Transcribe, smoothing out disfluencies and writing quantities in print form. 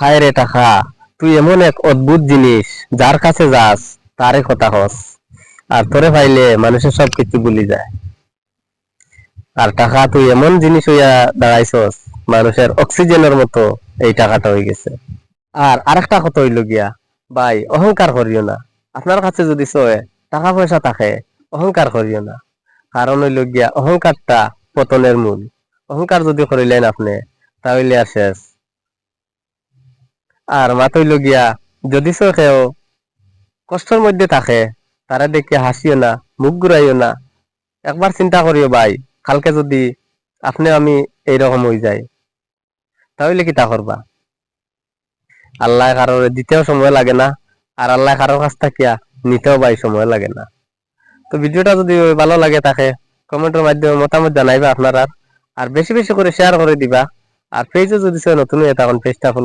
হায় রে টাকা, তুই এমন এক অদ্ভুত জিনিস, যার কাছে যাস তারে কথা হস, আর তোরে পাইলে মানুষের সব কিছু ভুলি যায়। আর টাকা তুই এমন জিনিস হইয়া দাঁড়াইছস, মানুষের অক্সিজেনের মতো এই টাকাটা হয়ে গেছে। আর আরেকটা কথা হইল গিয়া, ভাই অহংকার করিও না। আপনার কাছে যদি সয়ে টাকা পয়সা থাকে, অহংকার করিও না। কারণ হইল গিয়া অহংকারটা পতনের মূল। অহংকার যদি করিলেন আপনি, তাহলে আর শেষ। আর মাত হইল গিয়া, যদি কেউ কষ্টের মধ্যে থাকে, তারা দেখে হাসিও না, মুখ ঘুরাইও না। একবার চিন্তা করিও ভাই, কালকে যদি আপনি আমি এইরকম হয়ে যাই, তাহলে কি তা করবা? আল্লাহ কারোর দিতেও সময় লাগে না, আর আল্লাহ কারোর কাছ থাকিয়া নিতেও ভাই সময় লাগে না। তো ভিডিওটা যদি ভালো লাগে তাকে কমেন্টের মাধ্যমে মতামত জানাইবা আপনারা। আর বেশি বেশি করে শেয়ার করে দিবা। আর পেজে যদি নতুন হয়ে তখন পেজটা ফলো